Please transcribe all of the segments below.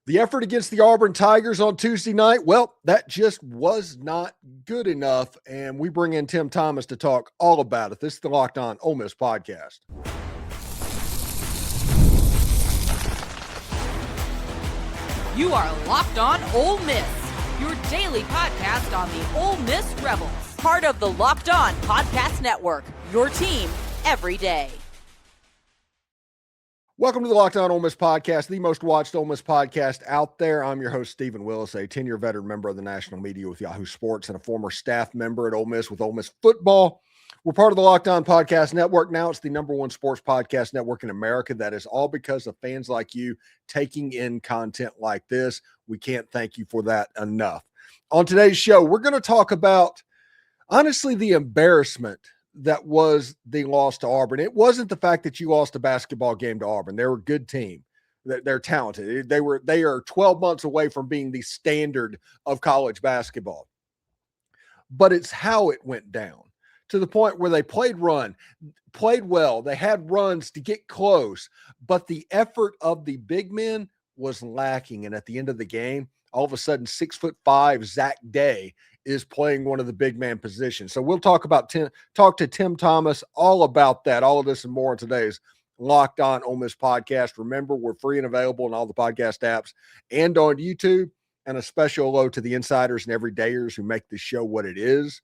The effort against the Auburn Tigers on Tuesday night, well, that just was not good enough, and we bring in Tim Thomas to talk all about it. This is the Locked On Ole Miss podcast. You are Locked On Ole Miss, your daily podcast on the Ole Miss Rebels. Part of the Locked On Podcast Network, your team every day. Welcome to the Locked On Ole Miss podcast, the most watched Ole Miss podcast out there. I'm your host, Stephen Willis, a 10-year veteran member of the national media with Yahoo Sports and a former staff member at Ole Miss with Ole Miss football. We're part of the Locked On Podcast Network. Now it's the number one sports podcast network in America. That is all because of fans like you taking in content like this. We can't thank you for that enough. On today's show, we're going to talk about, honestly, the embarrassment that was the loss to Auburn. It wasn't the fact that you lost a basketball game to Auburn. They're a good team. They're talented. They are 12 months away from being the standard of college basketball. But it's how it went down to the point where they played well. They had runs to get close, but the effort of the big men was lacking. And at the end of the game, all of a sudden, 6'5" Zach Day is playing one of the big man positions. So we'll talk to Tim Thomas all about that, all of this and more in today's Locked On Ole Miss podcast. Remember, we're free and available in all the podcast apps and on YouTube. And a special hello to the insiders and everydayers who make this show what it is,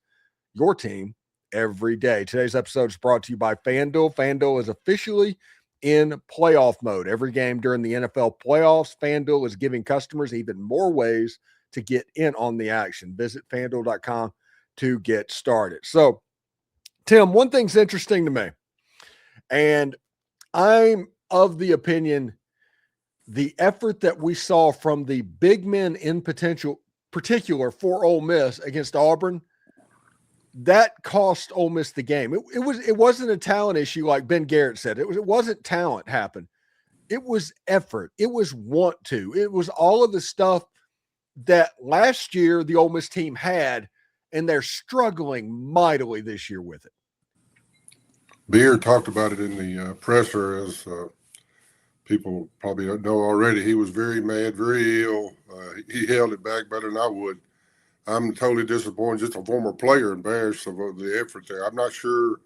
your team every day. Today's episode is brought to you by FanDuel. FanDuel is officially in playoff mode. Every game during the NFL playoffs, FanDuel is giving customers even more ways to get in on the action. Visit FanDuel.com to get started. So, Tim, one thing's interesting to me, and I'm of the opinion the effort that we saw from the big men in particular for Ole Miss against Auburn, that cost Ole Miss the game. It wasn't a talent issue like Ben Garrett said. It wasn't talent happened. It was effort. It was want to. It was all of the stuff that last year the Ole Miss team had, and they're struggling mightily this year with it. Beard talked about it in the presser, as people probably don't know already. He was very mad, very ill. He held it back better than I would. I'm totally disappointed, just a former player, embarrassed of the effort there. I'm not sure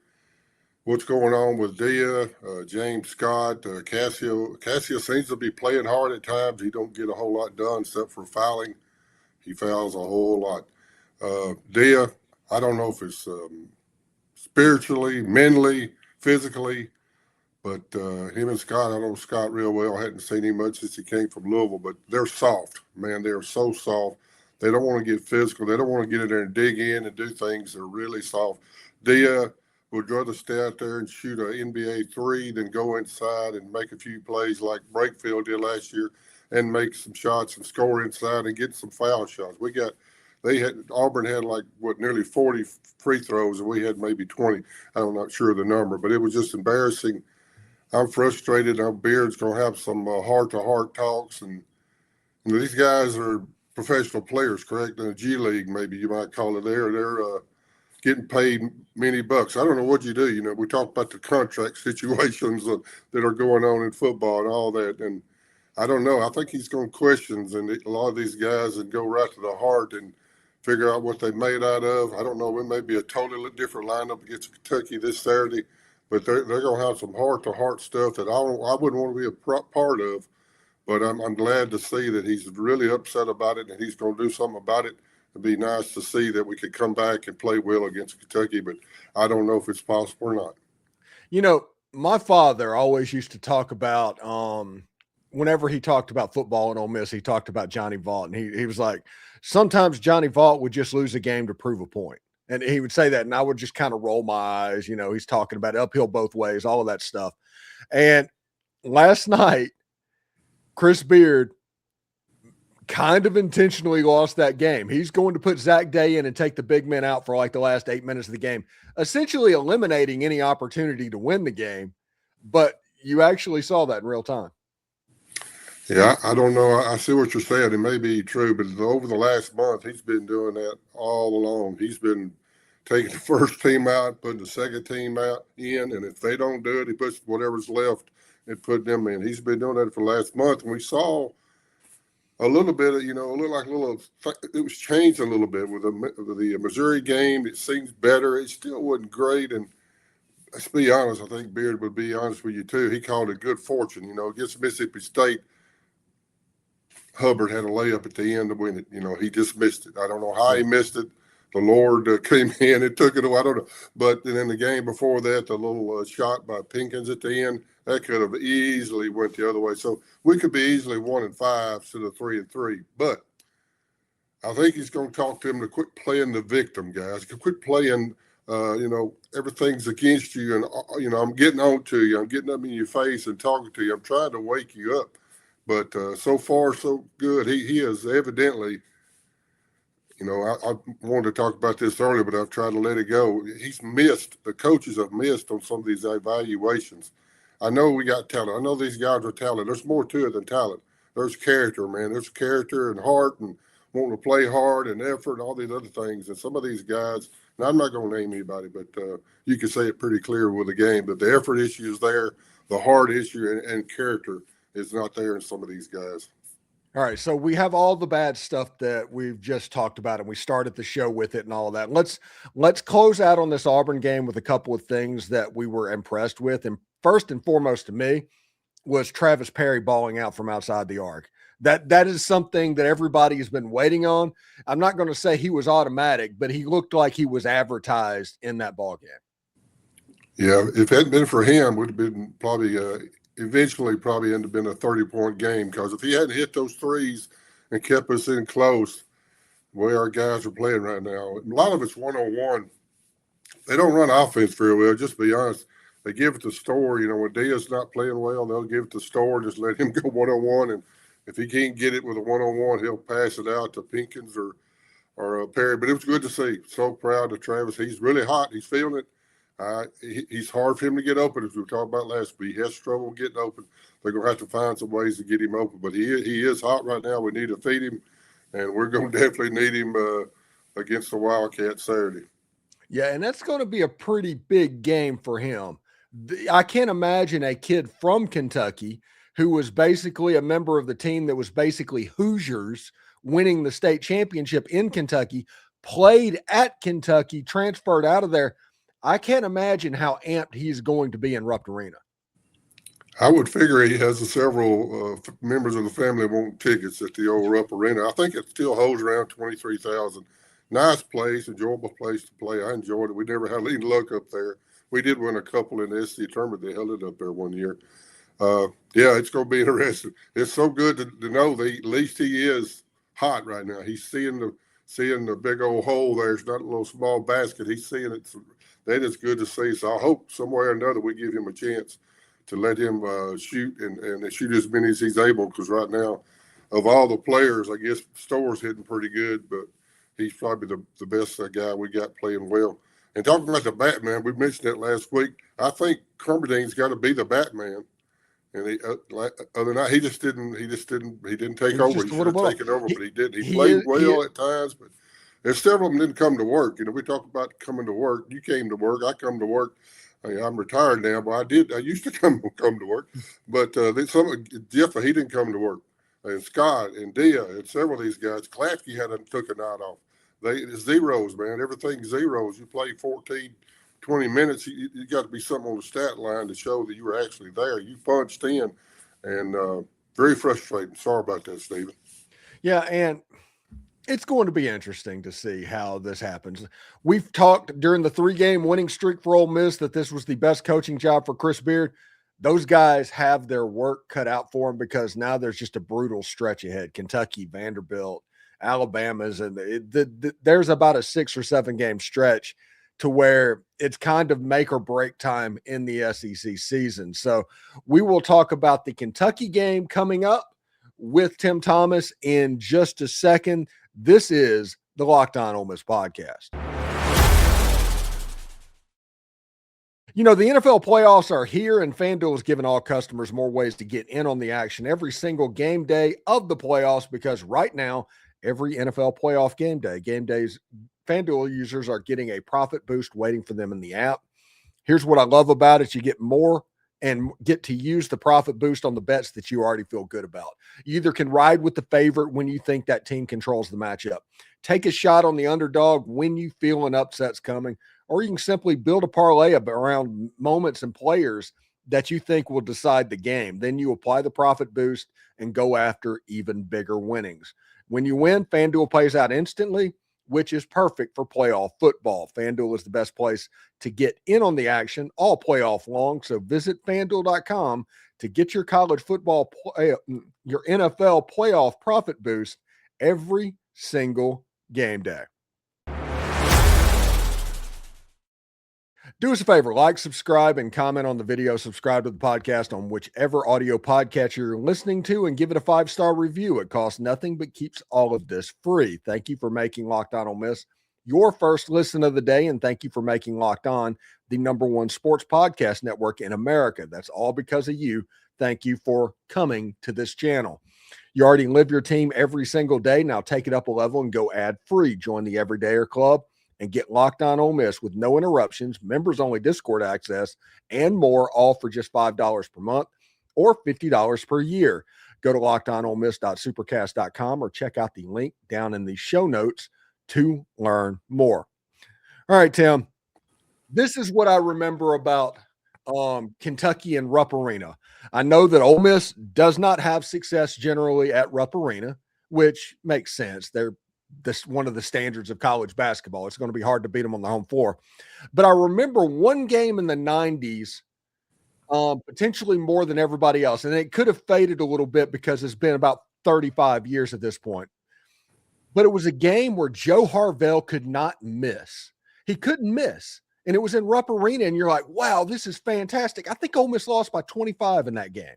what's going on with Dia, James Scott, Cassis. Cassis seems to be playing hard at times. He don't get a whole lot done except for fouling. He fouls a whole lot. Dia, I don't know if it's spiritually, mentally, physically, but him and Scott, I know Scott real well. I hadn't seen him much since he came from Louisville, but they're soft. Man, they're so soft. They don't want to get physical. They don't want to get in there and dig in and do things. They're really soft. Dia would rather stay out there and shoot an NBA three than go inside and make a few plays like Brakefield did last year and make some shots and score inside and get some foul shots. Auburn had nearly 40 free throws, and we had maybe 20. I'm not sure of the number, but it was just embarrassing. I'm frustrated. Our Beard's going to have some heart-to-heart talks, and these guys are professional players, correct? In the G League, maybe you might call it. They're getting paid many bucks. I don't know what you do. We talk about the contract situations that are going on in football and all that, and I don't know. I think he's going to question a lot of these guys and go right to the heart and figure out what they made out of. I don't know. It may be a totally different lineup against Kentucky this Saturday, but they're going to have some heart-to-heart stuff that I wouldn't want to be a part of. But I'm glad to see that he's really upset about it and he's going to do something about it. It'd be nice to see that we could come back and play well against Kentucky, but I don't know if it's possible or not. My father always used to talk about whenever he talked about football in Ole Miss, he talked about Johnny Vaught. And he was like, sometimes Johnny Vaught would just lose a game to prove a point. And he would say that, and I would just kind of roll my eyes. He's talking about uphill both ways, all of that stuff. And last night, Chris Beard kind of intentionally lost that game. He's going to put Zach Day in and take the big men out for like the last 8 minutes of the game, essentially eliminating any opportunity to win the game. But you actually saw that in real time. Yeah, I don't know. I see what you're saying. It may be true, but over the last month, he's been doing that all along. He's been taking the first team out, putting the second team out in, and if they don't do it, he puts whatever's left and put them in. He's been doing that for the last month, and we saw a little bit of, it was changed a little bit with the Missouri game. It seems better. It still wasn't great. And let's be honest, I think Beard would be honest with you too. He called it good fortune. Against Mississippi State, Hubbard had a layup at the end to win it. He just missed it. I don't know how he missed it. The Lord came in and took it away. I don't know. But then in the game before that, the little shot by Pinkins at the end, that could have easily went the other way. So we could be easily 1-5 instead of 3-3. But I think he's going to talk to him to quit playing the victim, guys. Quit playing, everything's against you. And, I'm getting on to you. I'm getting up in your face and talking to you. I'm trying to wake you up. But so far, so good. He is evidently – I wanted to talk about this earlier, but I've tried to let it go. The coaches have missed on some of these evaluations. I know we got talent. I know these guys are talented. There's more to it than talent. There's character, man. There's character and heart and wanting to play hard and effort and all these other things. And some of these guys, and I'm not going to name anybody, but you can say it pretty clear with the game, that the effort issue is there, the heart issue and character is not there in some of these guys. All right, so we have all the bad stuff that we've just talked about, and we started the show with it and all of that. Let's close out on this Auburn game with a couple of things that we were impressed with. And first and foremost to me was Travis Perry balling out from outside the arc. That is something that everybody has been waiting on. I'm not going to say he was automatic, but he looked like he was advertised in that ball game. Yeah, if it hadn't been for him, would have been probably eventually probably ended up being a 30-point game, because if he hadn't hit those threes and kept us in close, the way our guys are playing right now, a lot of it's one-on-one. They don't run offense very well, just to be honest. They give it to Storr. When Dia's not playing well, they'll give it to Storr, just let him go one-on-one. And if he can't get it with a one-on-one, he'll pass it out to Pinkins or Perry. But it was good to see. So proud of Travis. He's really hot. He's feeling it. He's hard for him to get open, as we talked about last week. He has trouble getting open. They're going to have to find some ways to get him open. But he is hot right now. We need to feed him, and we're going to definitely need him against the Wildcats Saturday. Yeah, and that's going to be a pretty big game for him. I can't imagine a kid from Kentucky who was basically a member of the team that was basically Hoosiers winning the state championship in Kentucky, played at Kentucky, transferred out of there. I can't imagine how amped he's going to be in Rupp Arena. I would figure he has several members of the family want tickets at the old Rupp Arena. I think it still holds around 23,000. Nice place, enjoyable place to play. I enjoyed it. We never had any luck up there. We did win a couple in the SC tournament. They held it up there one year. Yeah, it's going to be interesting. It's so good to know that at least he is hot right now. He's seeing the big old hole there. It's not a little small basket. He's seeing it. That is good to see. So I hope some way or another we give him a chance to let him shoot and shoot as many as he's able, because right now, of all the players, I guess Storr's hitting pretty good, but he's probably the best guy we got playing well. And talking about the Batman, we mentioned that last week. I think Kamardine's got to be the Batman. And other than that, he didn't take over. He should have taken over, but he did. He played well at times, but there's several of them didn't come to work. We talk about coming to work. You came to work. I come to work. I'm retired now, but I used to come to work. But Jeff, he didn't come to work. And Scott and Dia and several of these guys, Klasky took a night off. It's zeros, man. Everything's zeros. You play 14, 20 minutes. You got to be something on the stat line to show that you were actually there. You punched in, and very frustrating. Sorry about that, Stephen. Yeah, and it's going to be interesting to see how this happens. We've talked during the 3-game winning streak for Ole Miss that this was the best coaching job for Chris Beard. Those guys have their work cut out for them, because now there's just a brutal stretch ahead. Kentucky, Vanderbilt, Alabama's, and there's about a 6 or 7 game stretch to where it's kind of make or break time in the SEC season. So we will talk about the Kentucky game coming up with Tim Thomas in just a second. This is the Locked On Ole Miss podcast. The NFL playoffs are here, and FanDuel is giving all customers more ways to get in on the action every single game day of the playoffs, because right now, every NFL playoff game days, FanDuel users are getting a profit boost waiting for them in the app. Here's what I love about it. You get more and get to use the profit boost on the bets that you already feel good about. You either can ride with the favorite when you think that team controls the matchup, take a shot on the underdog when you feel an upset's coming, or you can simply build a parlay around moments and players that you think will decide the game. Then you apply the profit boost and go after even bigger winnings. When you win, FanDuel pays out instantly, which is perfect for playoff football. FanDuel is the best place to get in on the action all playoff long. So visit FanDuel.com to get your college football, your NFL playoff profit boost every single game day. Do us a favor, like, subscribe, and comment on the video. Subscribe to the podcast on whichever audio podcast you're listening to and give it a 5-star review. It costs nothing but keeps all of this free. Thank you for making Locked On Ole Miss your first listen of the day, and thank you for making Locked On the #1 sports podcast network in America. That's all because of you. Thank you for coming to this channel. You already live your team every single day. Now take it up a level and go ad-free. Join the Everydayer Club and get Locked On Ole Miss with no interruptions, members-only Discord access, and more, all for just $5 per month or $50 per year. Go to lockedonolemist.supercast.com or check out the link down in the show notes to learn more. All right, Tim, this is what I remember about Kentucky and Rupp Arena. I know that Ole Miss does not have success generally at Rupp Arena, which makes sense. They're one of the standards of college basketball. It's going to be hard to beat them on the home floor. But I remember one game in the 90s, potentially more than everybody else. And it could have faded a little bit because it's been about 35 years at this point. But it was a game where Joe Harvell could not miss. He couldn't miss. And it was in Rupp Arena. And you're like, wow, this is fantastic. I think Ole Miss lost by 25 in that game.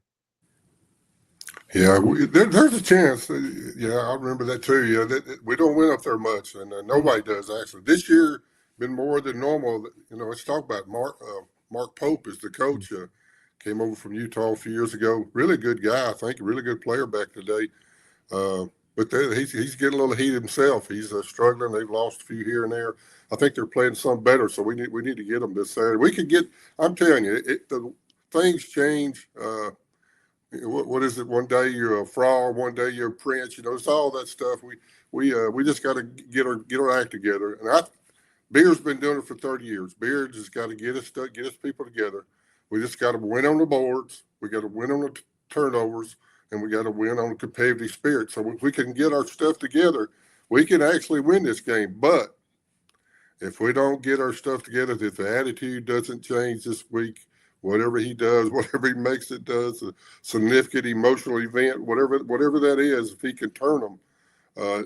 Yeah, there's a chance. Yeah, I remember that too. Yeah, we don't win up there much, and nobody does actually. This year been more than normal. You know, let's talk about Mark Pope is the coach. Came over from Utah a few years ago. Really good guy, I think. A really good player back today. But he's getting a little heat himself. He's struggling. They've lost a few here and there. I think they're playing some better, so we need to get them this Saturday. We could get. I'm telling you, the things change. What is it? One day you're a fraud, one day you're a prince. You know, it's all that stuff. We just got to get our act together. And Beard's been doing it for 30 years. Beard just got to get us people together. We just got to win on the boards. We got to win on the turnovers, and we got to win on the competitive spirit. So if we can get our stuff together, we can actually win this game. But if we don't get our stuff together, if the attitude doesn't change this week, whatever he does, whatever he makes it does, a significant emotional event, whatever that is, if he can turn them,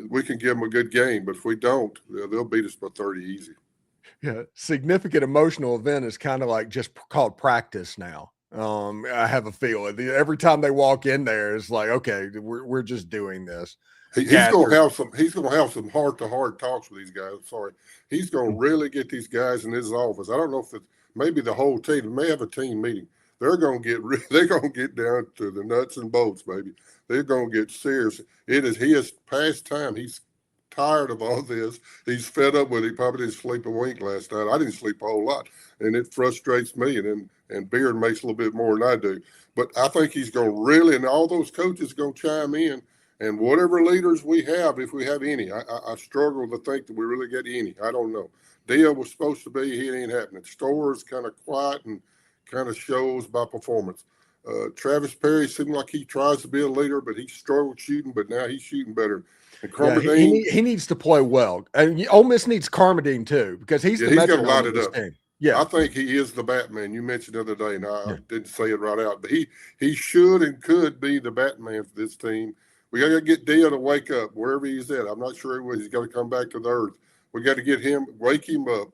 we can give them a good game. But if we don't, they'll beat us by 30 easy. Yeah, significant emotional event is kind of like just called practice now. I have a feeling every time they walk in there, it's like, okay, we're just doing this. He's going to have some heart-to-heart talks with these guys. Sorry, he's going to really get these guys in his office. I don't know if it's maybe the whole team. They may have a team meeting. They're going to get down to the nuts and bolts, baby. They're going to get serious. He is past time. He's tired of all this. He's fed up with it. He probably didn't sleep a wink last night. I didn't sleep a whole lot, and it frustrates me. And Beard makes a little bit more than I do. But I think he's going to really, and all those coaches are going to chime in. And whatever leaders we have, if we have any, I struggle to think that we really get any. I don't know. Dia was supposed to be. He ain't happening. Storr is kind of quiet and kind of shows by performance. Travis Perry seemed like he tries to be a leader, but he struggled shooting, but now he's shooting better. And Kamardine, he needs to play well. And Ole Miss needs Kamardine too, because he's got to light it up. Team. Yeah, I think he is the Batman. You mentioned the other day, and I didn't say it right out, but he should and could be the Batman for this team. We got to get Dia to wake up wherever he's at. I'm not sure he will. He's got to come back to the earth. We got to get him, wake him up,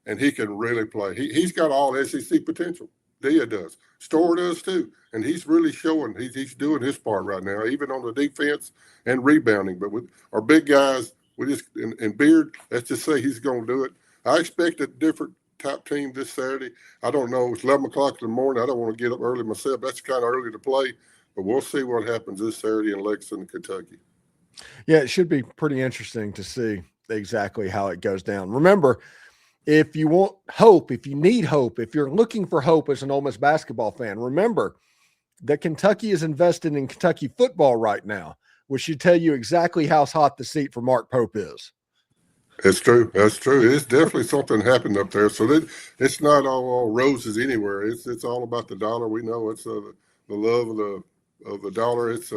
and he can really play. He's got all SEC potential. Dia does. Storr does too, and he's really showing. He's doing his part right now, even on the defense and rebounding. But with our big guys, we just and Beard, let's just say he's going to do it. I expect a different type team this Saturday. I don't know. It's 11 o'clock in the morning. I don't want to get up early myself. That's kind of early to play, but we'll see what happens this Saturday in Lexington, Kentucky. Yeah, it should be pretty interesting to see exactly how it goes down. Remember, if you want hope, if you need hope, if you're looking for hope as an Ole Miss basketball fan, remember that Kentucky is invested in Kentucky football right now, which should tell you exactly how hot the seat for Mark Pope is. It's true. That's true. It's definitely something happened up there. So it's not all roses anywhere. It's all about the dollar. We know it's the love of the dollar. It's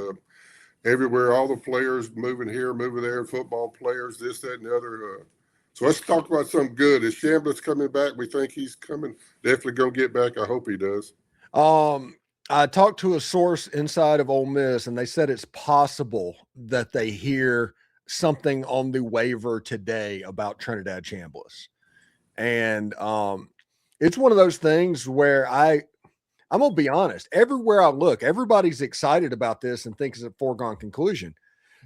everywhere. All the players moving here, moving there. Football players, this, that, and the other. So let's talk about something good. Is Chambliss coming back? We think he's coming. Definitely going to get back. I hope he does. I talked to a source inside of Ole Miss, and they said it's possible that they hear something on the waiver today about Trinidad Chambliss. And it's one of those things where I'm going to be honest. Everywhere I look, everybody's excited about this and thinks it's a foregone conclusion.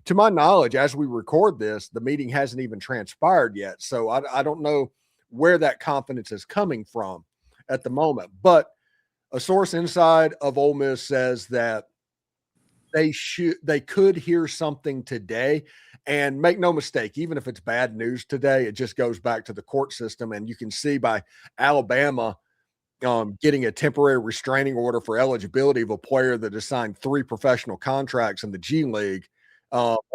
To my knowledge, as we record this, the meeting hasn't even transpired yet. So I don't know where that confidence is coming from at the moment. But a source inside of Ole Miss says that they could hear something today. And make no mistake, even if it's bad news today, it just goes back to the court system. And you can see by Alabama getting a temporary restraining order for eligibility of a player that has signed 3 professional contracts in the G League,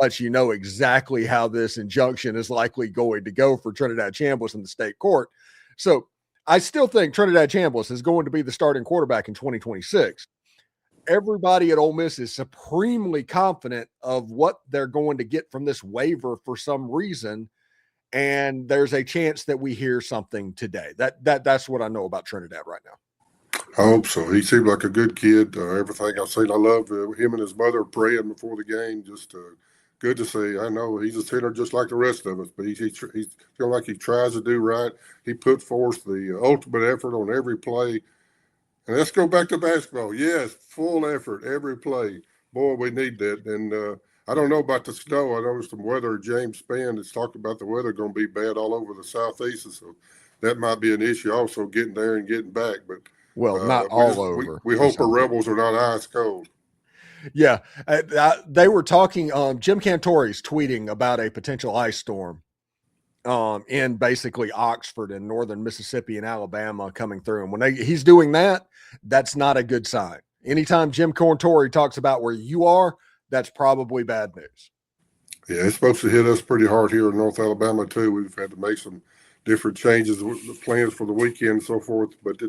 lets you know exactly how this injunction is likely going to go for Trinidad Chambliss in the state court. So I still think Trinidad Chambliss is going to be the starting quarterback in 2026. Everybody at Ole Miss is supremely confident of what they're going to get from this waiver for some reason, and there's a chance that we hear something today. That's what I know about Trinidad right now. I hope so. He seemed like a good kid. Everything I've seen, I love him and his mother praying before the game. Just good to see. I know he's a sinner just like the rest of us, but he's feel like he tries to do right. He put forth the ultimate effort on every play. And let's go back to basketball. Yes, full effort every play. Boy, we need that. And I don't know about the snow. I noticed the weather. James Spann has talked about the weather going to be bad all over the southeast, so that might be an issue also, getting there and getting back. But not all over. We hope the Rebels are not ice cold. Yeah, they were talking. Jim Cantori's tweeting about a potential ice storm in basically Oxford and northern Mississippi and Alabama coming through. And when he's doing that, that's not a good sign. Anytime Jim Cantori talks about where you are, that's probably bad news. Yeah, it's supposed to hit us pretty hard here in North Alabama too. We've had to make some different changes with the plans for the weekend and so forth. But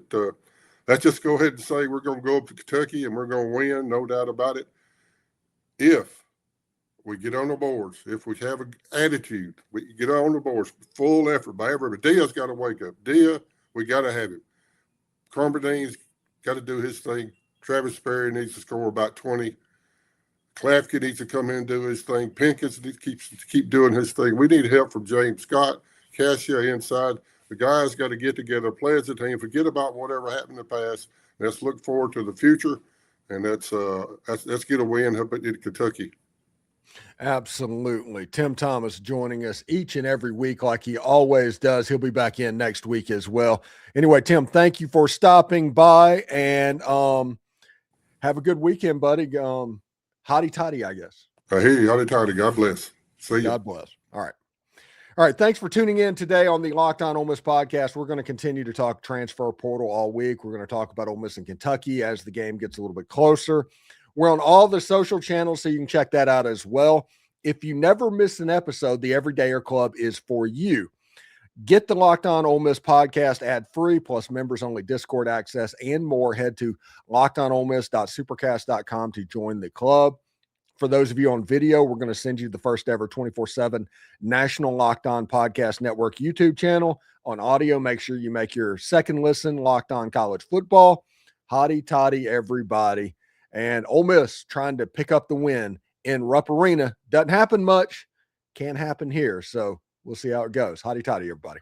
let's just go ahead and say we're going to go up to Kentucky and we're going to win, no doubt about it. If we get on the boards, if we have an attitude, we get on the boards, full effort by everybody. Dia's got to wake up. Dia, we got to have him. Kamardine's got to do his thing. Travis Perry needs to score about 20. Klafke needs to come in and do his thing. Pinkins needs to keep doing his thing. We need help from James Scott, Cassis inside. The guys got to get together, play as a team, forget about whatever happened in the past. Let's look forward to the future, and let's get a win up in Kentucky. Absolutely. Tim Thomas joining us each and every week like he always does. He'll be back in next week as well. Anyway, Tim, thank you for stopping by, and have a good weekend, buddy. Hotty toddy, I guess. I hear you. Hotty toddy. God bless. See you. God bless. All right. All right. Thanks for tuning in today on the Locked On Ole Miss podcast. We're going to continue to talk transfer portal all week. We're going to talk about Ole Miss and Kentucky as the game gets a little bit closer. We're on all the social channels, so you can check that out as well. If you never miss an episode, the Everydayer Club is for you. Get the Locked On Ole Miss podcast ad-free, plus members-only Discord access and more. Head to lockedonolemess.supercast.com to join the club. For those of you on video, we're going to send you the first ever 24/7 National Locked On Podcast Network YouTube channel. On audio, make sure you make your second listen Locked On College Football. Hotty toddy, everybody. And Ole Miss trying to pick up the win in Rupp Arena. Doesn't happen much. Can happen here. So we'll see how it goes. Hotty toddy, everybody.